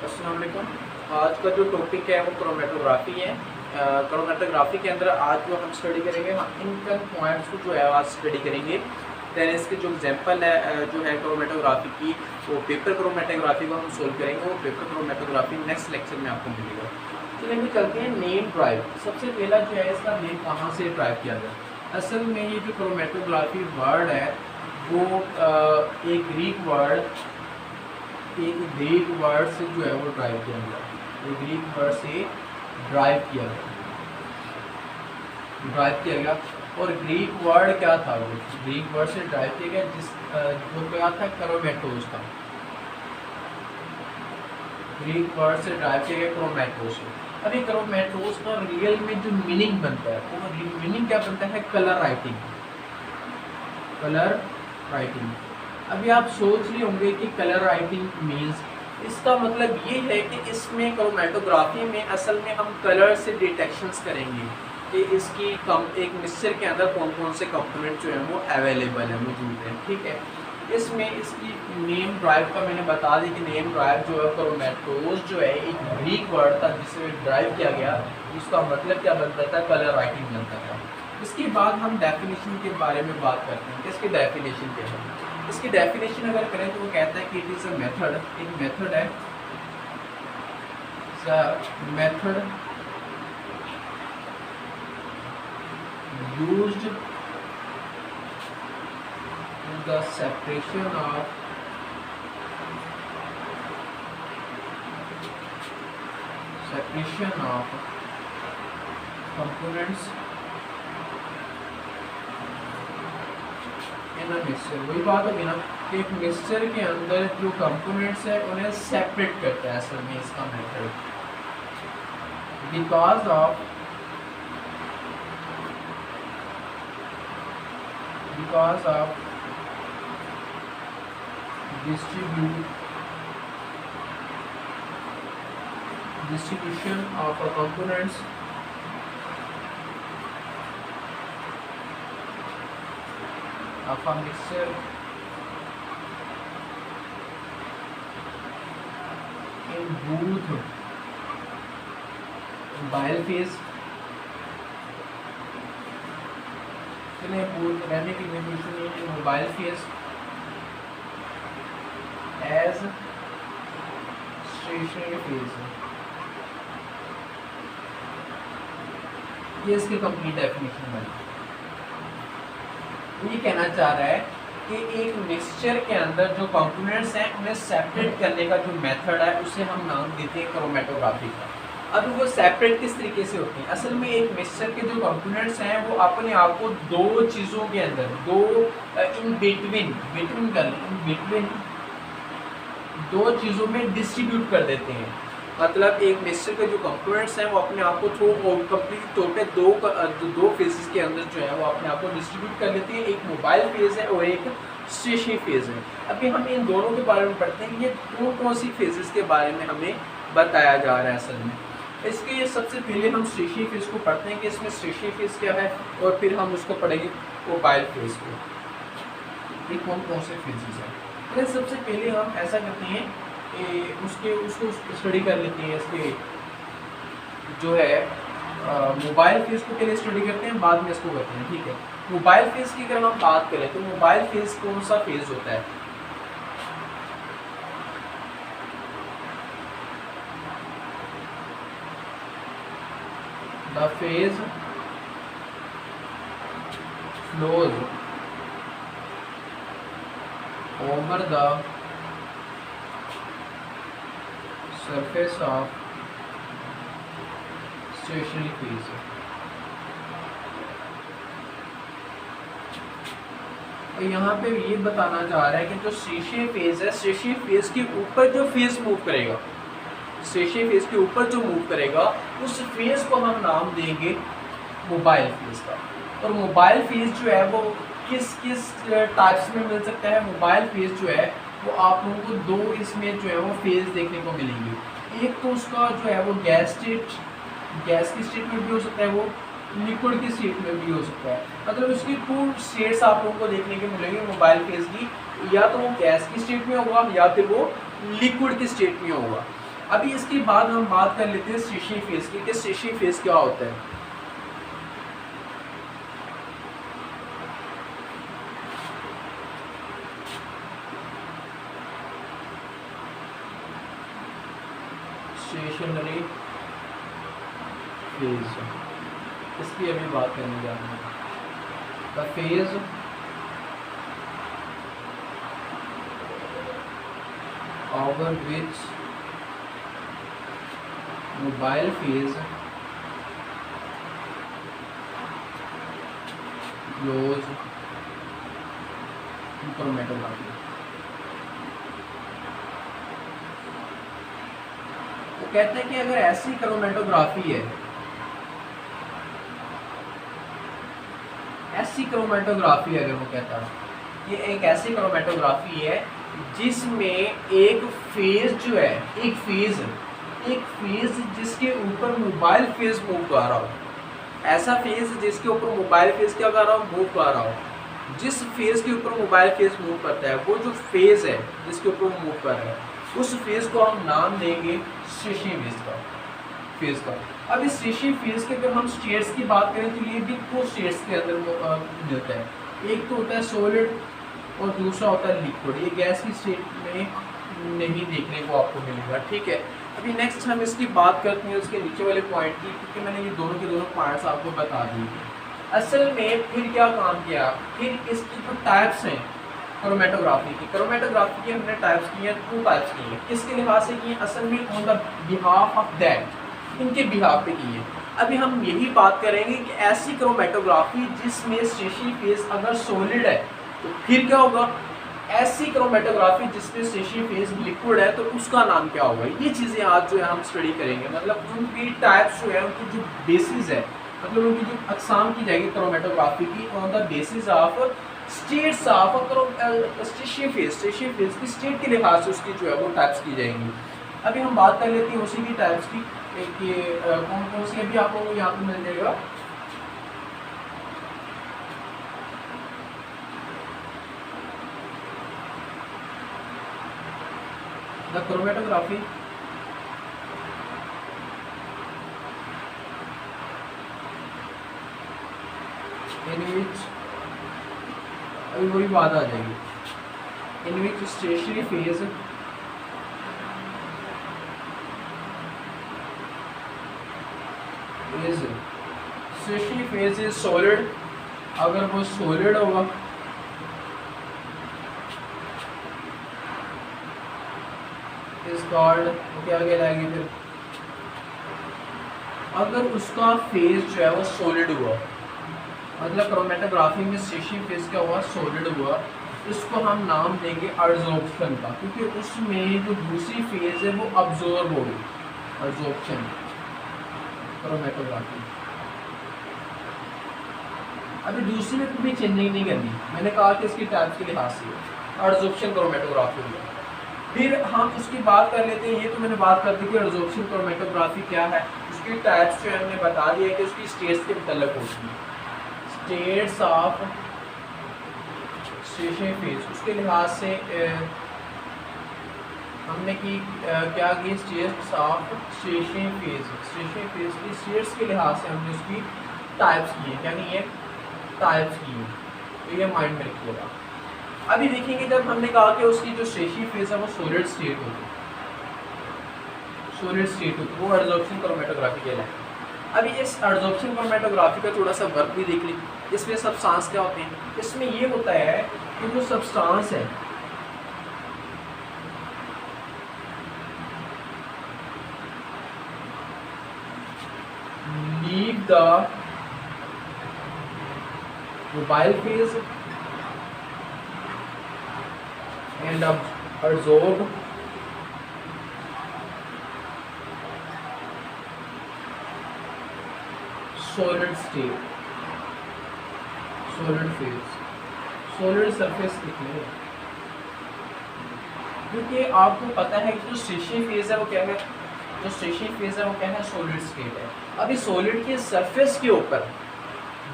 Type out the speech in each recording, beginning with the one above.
अस्सलाम वालेकुम। आज का जो टॉपिक है वो क्रोमेटोग्राफी है। क्रोमेटोग्राफी के अंदर आज जो हम स्टडी करेंगे, हम इनकम पॉइंट्स को जो है आज स्टडी करेंगे। दैन इसके जो एग्जांपल है जो है क्रोमेटोग्राफी की, वो पेपर क्रोमेटोग्राफी को हम सोल्व करेंगे। वो पेपर क्रोमेटोग्राफी नेक्स्ट लेक्चर में आपको मिलेगा। चलिए हम चलते हैं नेम ड्राइव। सबसे पहला जो है इसका नेम कहाँ से ड्राइव किया गया। असल में ये जो क्रोमेटोग्राफी वर्ड है वो एक ग्रीक वर्ड से जो है वो ड्राइव किया गया। एक ग्रीक वर्ड से ड्राइव किया गया। और ग्रीक वर्ड क्या था, वो ग्रीक वर्ड से ड्राइव किया गया जिस जो क्या था, क्रोमेटोस था। ग्रीक वर्ड से ड्राइव किया गया क्रोमेटोस। अभी क्रोमेटोस का रियल में जो मीनिंग बनता है वो मीनिंग क्या बनता है, कलर राइटिंग। अभी आप सोच रहे होंगे कि कलर राइटिंग मीन्स, इसका मतलब ये है कि इसमें क्रोमेटोग्राफी में असल में हम कलर से डिटेक्शंस करेंगे कि इसकी एक मिक्सचर के अंदर कौन कौन से कंपोनेंट जो है वो अवेलेबल है, मौजूद है। ठीक है, इसमें इसकी नेम ड्राइव का मैंने बता दी कि नेम ड्राइव जो है क्रोमेटोस जो है एक ग्रीक वर्ड था जिससे ड्राइव किया गया। उसका मतलब क्या बनता था, कलर राइटिंग बनता था। इसके बाद हम डेफिनेशन के बारे में बात करते हैं। इसकी डेफिनेशन क्या है, इसकी डेफिनेशन अगर करें तो वो कहता है कि इट इज़ अ मेथड, एक मेथड है, method used in the separation of components in a mixture। वही बात होगी ना कि एक मिक्सचर के अंदर जो कंपोनेंट्स है उन्हें सेपरेट करता है असल में इसका method. Because of distribution of components of a mixture in both mobile phase, रहने की condition mobile phase as stationary phase. ये इसकी कंप्लीट डेफिनेशन बनी। ये कहना चाह रहा है कि एक मिक्सचर के अंदर जो कंपोनेंट्स हैं उन्हें सेपरेट करने का जो मेथड है उसे हम नाम देते हैं क्रोमेटोग्राफी का। अब वो सेपरेट किस तरीके से होती हैं, असल में एक मिक्सचर के जो कंपोनेंट्स हैं वो अपने आप को दो चीज़ों के अंदर, इन बिटवीन दो चीज़ों में डिस्ट्रीब्यूट कर देते हैं। मतलब एक मिक्सचर के जो कंपोनेंट्स हैं वो अपने आप को कंप्लीट तौर पे दो फेजेस के अंदर जो है वो अपने आप को डिस्ट्रीब्यूट कर लेते हैं। एक मोबाइल फेज है और एक स्टेशनरी फेज है। अभी हम इन दोनों के बारे में पढ़ते हैं कि ये कौन सी फेजेस के बारे में हमें बताया जा रहा है। असल में इसके सबसे पहले हम स्टेशनरी फेज को पढ़ते हैं कि इसमें स्टेशनरी फेज क्या है, और फिर हम उसको पढ़ेंगे मोबाइल फेज को, ये कौन से फेजेस हैं। फिर सबसे पहले हम ऐसा करते हैं कि उसको स्टडी कर लेते हैं। इसके जो है मोबाइल फेज को पहले स्टडी करते हैं, बाद में इसको करते हैं। ठीक है, मोबाइल फेज की अगर हम बात करें तो मोबाइल फेज कौन सा फेज होता है, the phase flows over the surface of stationary phase। और यहाँ पे ये बताना चाह रहा है कि जो स्टेशनरी फेज है, स्टेशनरी फेज के ऊपर जो फेज मूव करेगा, स्टेशनरी फेज के ऊपर जो मूव करेगा उस फेज को हम नाम देंगे मोबाइल फेज का। और मोबाइल फेज जो है वो किस टाइप्स में मिल सकता है। मोबाइल फेज जो है वो आप लोगों को दो इसमें जो है वो फेज देखने को मिलेंगे। एक तो उसका जो है वो गैस की स्टेट में भी हो सकता है, वो लिक्विड की स्टेट में भी हो सकता है। मतलब उसकी टू स्टेट्स आप लोगों को देखने को मिलेंगे मोबाइल फेज की, या तो वो गैस की स्टेट में होगा या फिर वो लिक्विड की स्टेट में होगा। अभी इसके बाद हम बात कर लेते हैं स्टेशनरी फेज की कि स्टेशनरी फेज क्या होता है। स्टेशनरी फेज इसकी अभी बात करने जा रहे हैं। The phase over which mobile phase flows chromatography। तो कहते हैं कि अगर ऐसी क्रोमेटोग्राफी है, ऐसी क्रोमेटोग्राफी अगर वो कहता है ये एक ऐसी क्रोमेटोग्राफी है जिसमें एक फेज जो है, एक फेज जिसके ऊपर मोबाइल फेज मूव कर रहा हो, ऐसा फेज जिसके ऊपर मोबाइल फेज क्या कर रहा हो, मूव कर रहा हो। जिस फेज के ऊपर मोबाइल फेज मूव करता है, वो जो फेज है जिसके ऊपर वो मूव कर रहा है, उस फेज को हम नाम देंगे स्टेशनरी फेज का। अब इस स्टेशनरी फेज के अगर हम स्टेट्स की बात करें तो ये भी दो स्टेट्स के अंदर मिलता है। एक तो होता है सॉलिड और दूसरा होता है लिक्विड। ये गैस की स्टेट में नहीं देखने को आपको मिलेगा, ठीक है। अभी नेक्स्ट हम इसकी बात करते हैं उसके नीचे वाले पॉइंट की, क्योंकि मैंने ये दोनों के दोनों पॉइंट्स आपको बता दिए। असल में फिर क्या काम किया, फिर इसकी जो टाइप्स हैं क्रोमेटोग्राफी की हमने टाइप्स की हैं, 2 टाइप्स की हैं। किसके लिहाज से की हैं, असल में on the behalf of that, इनके बिहाफ पे की है। अभी हम यही बात करेंगे कि ऐसी क्रोमेटोग्राफी जिसमें स्टेशनरी फेज अगर सॉलिड है तो फिर क्या होगा, ऐसी क्रोमेटोग्राफी जिसमें स्टेशनरी फेज लिक्विड है तो उसका नाम क्या होगा। ये चीज़ें आज जो है हम स्टडी करेंगे, मतलब उनकी टाइप्स जो है, उनकी जो बेसिस है, मतलब उनकी जो अकसाम की जाएगी क्रोमेटोग्राफी की on the basis of states of stationary phase की स्टेट के लिहाज से उसकी जो है वो टाइप्स की जाएंगी। अभी हम बात कर लेते हैं उसी की टाइप्स की, कि कौन कौन सी अभी आप लोगों को यहाँ पे मिल जाएगा। द क्रोमेटोग्राफी इन विच, अभी वही बात आ जाएगी, in which stationary phase stationary phase is solid. अगर वो सॉलिड होगा इज कॉल्ड, क्या कहलाएगी फिर, अगर उसका फेज जो है वो सॉलिड हुआ, मतलब क्रोमेटोग्राफी में स्टेशनरी फेज क्या हुआ, सॉलिड हुआ, इसको हम नाम देंगे अब्जॉर्प्शन का, क्योंकि उसमें जो दूसरी फेज है वो अब्जॉर्ब होगी, अब्जॉर्प्शन क्रोमेटोग्राफी। अभी दूसरी में कोई चेंजिंग नहीं करनी, मैंने कहा कि इसकी टाइप्स के लिहाज से अब्जॉर्प्शन क्रोमेटोग्राफी हुई। फिर हम उसकी बात कर लेते हैं, ये तो मैंने बात कर दी कि अब्जॉर्प्शन क्रोमेटोग्राफी क्या है, उसकी टाइप्स जो है हमने बता दिया है कि उसकी स्टेट्स के मतलब होती है, स्टेट्स ऑफ स्टेशनरी फेज। उसके लिहाज से हमने की क्या की, स्टेट्स ऑफ स्टेशनरी फेज की स्टेट्स के लिहाज से हमने उसकी टाइप्स की है, क्या नहीं है, टाइप्स की है, तो ये माइंड में रखिएगा। अभी देखेंगे जब हमने कहा कि उसकी जो स्टेशनरी फेज है वो सॉलिड स्टेट होगी, वो एडजॉर्प्शन क्रोमेटोग्राफी कहलाएगी। अभी इस एडजॉर्प्शन क्रोमेटोग्राफी का थोड़ा सा वर्क भी देख लें। इसमें सब्सटेंस क्या होते हैं, इसमें ये होता है कि जो सब्सटेंस है leave the mobile phase and absorb solid state, solid phase, solid surface लिखने, क्योंकि आपको पता है कि जो स्टेशनरी फेज है वो क्या है, जो स्टेशनरी फेज है वो क्या है, सॉलिड स्टेट है। अभी सॉलिड के सरफेस के ऊपर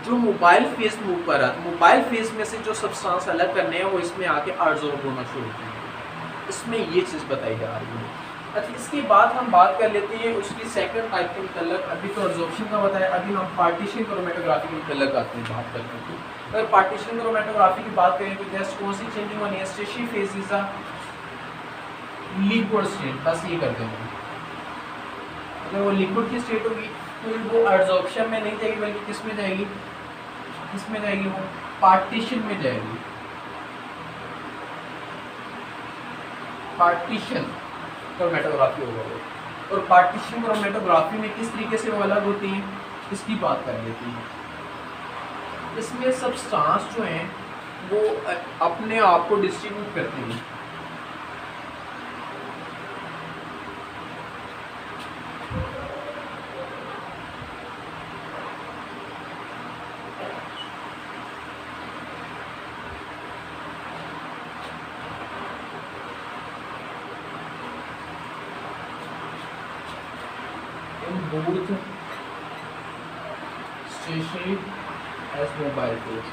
जो मोबाइल फेज मूव कर रहा है, मोबाइल फेज में से जो सब्सटेंस अलग करने हैं वो इसमें आके एब्जॉर्ब होना शुरू होते हैं। इसमें ये चीज़ बताई जा रही है। अच्छा, इसके बाद हम बात कर लेते हैं उसकी सेकंड टाइप के मतलब। अभी तो एब्जॉर्प्शन का बताया, अभी हम पार्टीशन क्रोमेटोग्राफी के मतलब आते हैं बात करते हैं। अगर पार्टीशन क्रोमेटोग्राफी की बात करें तो जस्ट कौन सी चेंजिंग होनी है, stationery phase is a liquid state, बस ये कर देंगे। अगर वो लिक्विड की स्टेट होगी तो वो एब्जॉर्प्शन में नहीं जाएगी बल्कि किस में जाएगी, किसमें जाएगी, वो पार्टीशन में जाएगी। पार्टीशन क्रोमेटोग्राफी होगा वो। और पार्टीशन क्रोमेटोग्राफी में किस तरीके से वो अलग होती है इसकी बात कर लेती है। इसमें सब्सटेंस जो हैं वो अपने आप को डिस्ट्रीब्यूट करते हैं। both stationary as mobile phones।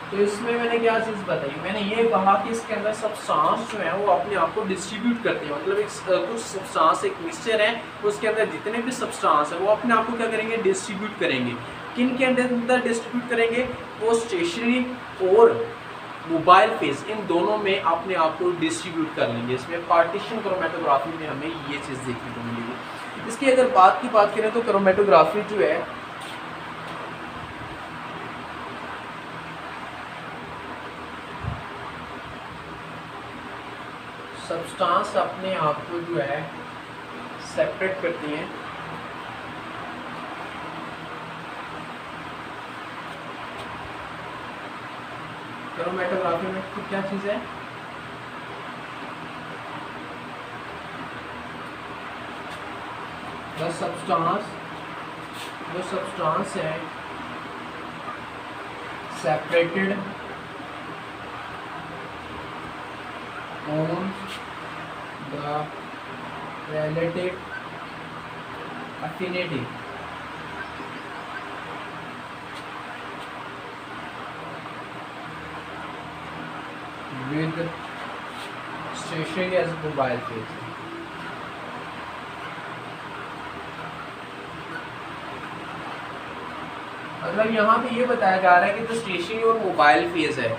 तो इसमें मैंने क्या चीज़ बताई, मैंने ये कहा कि इसके अंदर सब्सटेंस जो है वो अपने आप को डिस्ट्रीब्यूट करते हैं। मतलब कुछ सब्सटेंस एक मिक्सचर है, उसके अंदर जितने भी सब्सटेंस है वो अपने आप को क्या करेंगे, डिस्ट्रीब्यूट करेंगे। किन के अंदर डिस्ट्रीब्यूट करेंगे, वो स्टेशनरी और मोबाइल फेज इन दोनों में अपने आप को डिस्ट्रीब्यूट कर लेंगे। इसमें पार्टीशन क्रोमेटोग्राफी में हमें ये चीज़ देखने को मिलेगी। इसकी अगर बात करें तो क्रोमेटोग्राफी जो है सब्सटेंस अपने आप को जो है सेपरेट करती हैं। क्रोमेटोग्राफी में क्या चीज़ है, जो सब्सटेंस है separated on the relative affinity with stationary as mobile phase। मतलब यहाँ पे ये बताया जा रहा है कि जो स्टेशनरी और मोबाइल फेज है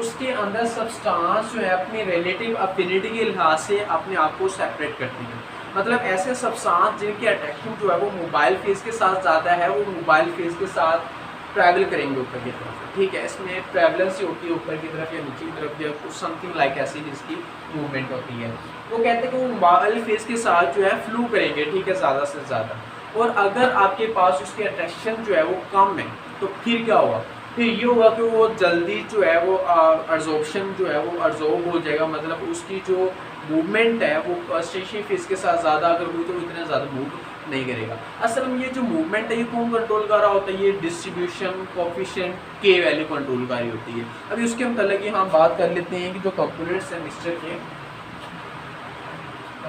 उसके अंदर सब्सटेंस जो है अपनी रिलेटिव अफिनिटी के लिहाज से अपने आप को सेपरेट करती है। मतलब ऐसे सब्सटेंस जिनकी अट्रैक्शन जो है वो मोबाइल फेज के साथ ज़्यादा है, वो मोबाइल फेज के साथ ट्रैवल करेंगे ऊपर की तरफ। ठीक है, इसमें ट्रैवलेंस होती है ऊपर की तरफ या नीचे की तरफ या कुछ समथिंग लाइक ऐसी जिसकी मूवमेंट होती है। वो कहते हैं कि वो मोबाइल फेज के साथ जो है फ्लू करेंगे, ठीक है, ज़्यादा से ज़्यादा। और अगर आपके पास उसकी अट्रैक्शन जो है वो कम है तो फिर क्या होगा, फिर ये होगा कि वो जल्दी जो है वो एब्जॉर्प्शन जो है वो एब्जॉर्ब हो जाएगा। मतलब उसकी जो मूवमेंट है वो स्टेशनरी फेज के साथ ज़्यादा अगर हुई तो इतना ज़्यादा मूव नहीं करेगा। असल में ये जो मूवमेंट है ये कौन कंट्रोल कर रहा होता है, ये डिस्ट्रीब्यूशन कोफिशिएंट के वैल्यू कंट्रोल कर रही होती है। अभी उसके मतलब की हम बात कर लेते हैं कि जो कंपोनेंट्स हैं मिक्सचर के,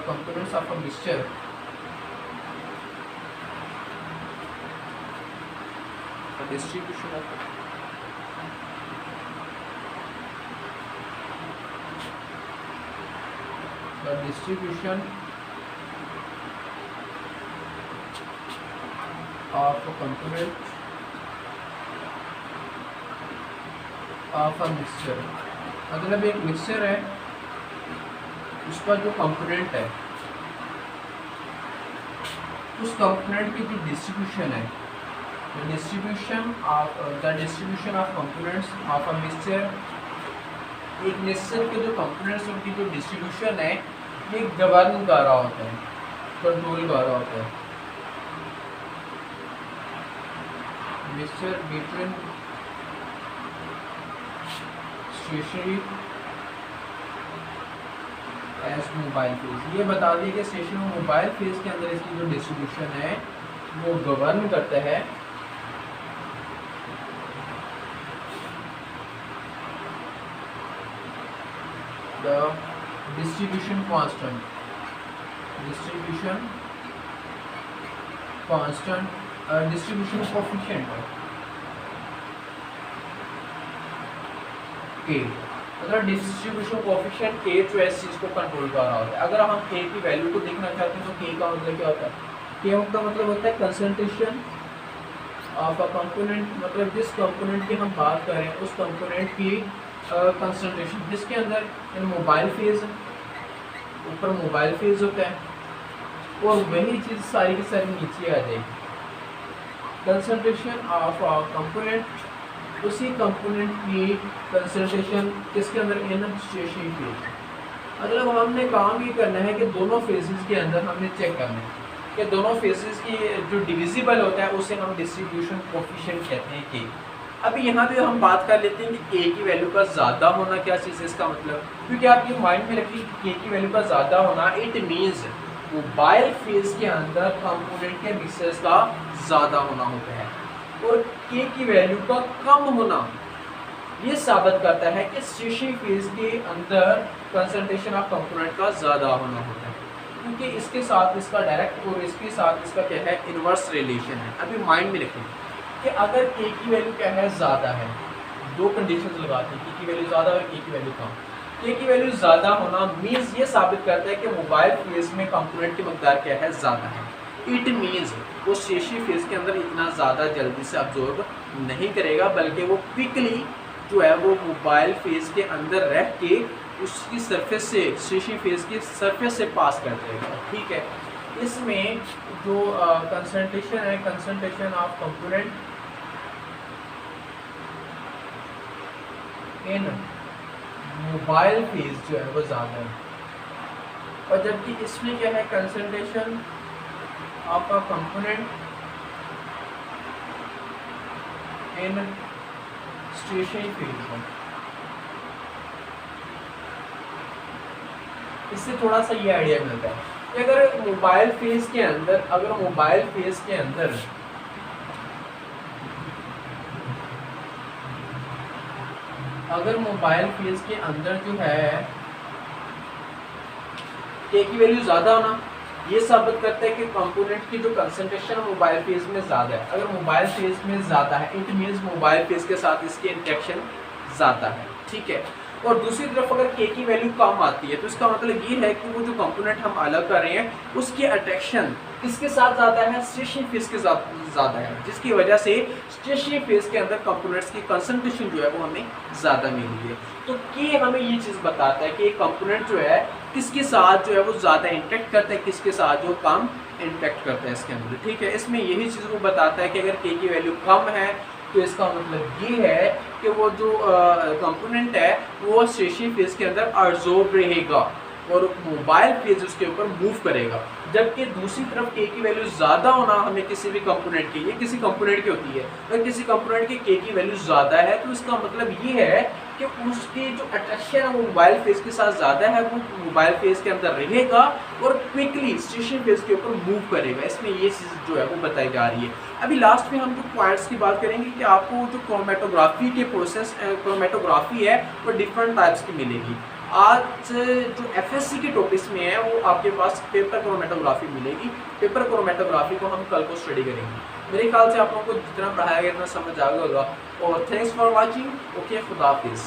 components of a mixture distribution of the distribution of a component of a mixture। मतलब एक मिक्सचर है उसका जो कंपोनेंट है उस कंपोनेंट की जो डिस्ट्रीब्यूशन है, the distribution of components of a mixture। एक मिक्सचर के जो कंपोनेंट्स उनकी जो डिस्ट्रीब्यूशन है ये गवर्न कर रहा होता है, कंट्रोल कर रहा होता है। Mixture between stationary as mobile phase. ये बता दिए कि स्टेशनरी और मोबाइल फेज के अंदर इसकी जो डिस्ट्रीब्यूशन है वो गवर्न करता है the distribution constant distribution coefficient के, मतलब डिस्ट्रीब्यूशन कोएफिशिएंट के जो है इस चीज़ को कंट्रोल कर रहा होता है। अगर हम के की वैल्यू को देखना चाहते हैं तो के का मतलब क्या होता है? के का मतलब होता है कंसंट्रेशन ऑफ अ कंपोनेंट, मतलब जिस कंपोनेंट की हम बात कर रहे हैं उस कंपोनेंट की कंसंट्रेशन, जिसके अंदर मोबाइल फेज, ऊपर मोबाइल फेज होता है, और वही चीज़ सारी की सारी नीचे आ जाएगी। कंसंट्रेशन ऑफ अ कंपोनेंट, उसी कंपोनेंट की कंसंट्रेशन किसके अंदर? इन स्टेशनरी फेज। मतलब हमने काम ये करना है कि दोनों फेजेस के अंदर हमने चेक करना है कि दोनों फेजेस की जो डिविजिबल होता है उसे हम डिस्ट्रीब्यूशन कोएफिशिएंट कहते हैं के। अभी यहाँ पे हम बात कर लेते हैं कि के की वैल्यू का ज़्यादा होना क्या चीज़ है इसका मतलब, क्योंकि आप ये माइंड में रखिए कि के की वैल्यू का ज़्यादा होना इट मीन्स मोबाइल फेज के अंदर कंपोनेंट के मिक्सर्स का ज़्यादा होना होता है, और के की वैल्यू का कम होना ये साबित करता है कि स्टेशनरी फेज के अंदर कंसंट्रेशन ऑफ कंपोनेंट का ज़्यादा होना होता है, क्योंकि इसके साथ इसका डायरेक्ट और इसके साथ इसका क्या है? इन्वर्स रिलेशन है। अभी माइंड में रखें कि अगर के की वैल्यू क्या है? ज़्यादा है, दो कंडीशंस लगाते हैं, के की वैल्यू ज़्यादा और के की वैल्यू कम। के की वैल्यू ज़्यादा होना मीन्स ये साबित करता है कि मोबाइल फेज में कंपोनेंट की मकदार क्या है? ज़्यादा है। इट मीन्स वो स्टेशनरी फेज के अंदर इतना ज़्यादा जल्दी से अब्जॉर्ब नहीं करेगा, बल्कि वो क्विकली जो है वो मोबाइल फेज के अंदर रह के उसकी सरफेस से, स्टेशनरी फेज की सरफेस से पास कर जाएगा। ठीक है, इसमें जो कंसंट्रेशन है, concentration of component in mobile phase जो है वो ज़्यादा है, और जबकि इसमें क्या है? Concentration of a component in stationary phase है। इससे थोड़ा सा ये आइडिया मिलता है कि अगर मोबाइल फेज के अंदर, अगर मोबाइल फेज के अंदर जो है के की वैल्यू ज़्यादा होना ये साबित करता है कि कंपोनेंट की जो कंसंट्रेशन मोबाइल फेज में ज़्यादा है। अगर मोबाइल फेज में ज़्यादा है इट मीन्स मोबाइल फेज के साथ इसकी इंटरेक्शन ज़्यादा है। ठीक है, और दूसरी तरफ अगर के की वैल्यू कम आती है तो इसका मतलब ये है कि वो जो कंपोनेंट हम अलग कर रहे हैं उसकी अट्रैक्शन किसके साथ ज़्यादा है? स्टेशनरी फेज के साथ ज़्यादा है, जिसकी वजह से स्टेशनरी फेज के अंदर कंपोनेंट्स की कंसंट्रेशन जो है वो हमें ज़्यादा मिली है। तो के हमें ये चीज़ बताता है कि एक कंपोनेंट जो है किसके साथ जो है वो ज़्यादा इंटरेक्ट करता है, किसके साथ जो कम इंटरेक्ट करता है इसके अंदर। ठीक है, इसमें यही चीज़ वो बताता है कि अगर के की वैल्यू कम है तो इसका मतलब ये है कि वो जो कंपोनेंट है वो स्टेशनरी फेज के अंदर अब्जॉर्ब रहेगा और मोबाइल फेज उसके ऊपर मूव करेगा। जबकि दूसरी तरफ के की वैल्यू ज़्यादा होना हमें किसी भी कंपोनेंट की, ये किसी कंपोनेंट की होती है, अगर किसी कंपोनेंट की के की वैल्यू ज़्यादा है तो इसका मतलब ये है कि उसकी जो अट्रैक्शन है वो मोबाइल फेज के साथ ज़्यादा है, वो मोबाइल फेज के अंदर रहेगा और क्विकली स्टेशनरी फेज के ऊपर मूव करेगा। इसमें ये चीज़ जो है वो बताई जा रही है। अभी लास्ट में हम जो पॉइंट्स की बात करेंगे कि आपको जो क्रोमेटोग्राफी के प्रोसेस, क्रोमेटोग्राफी है वो डिफरेंट टाइप्स की मिलेगी। आज जो एफएससी के टॉपिक्स में है वो आपके पास पेपर क्रोमेटोग्राफी मिलेगी। पेपर क्रोमेटोग्राफी को हम कल को स्टडी करेंगे। मेरे ख्याल से आप लोगों को जितना पढ़ाया गया इतना समझ आ गया होगा। और थैंक्स फॉर वाचिंग। ओके, खुदा हाफिज़।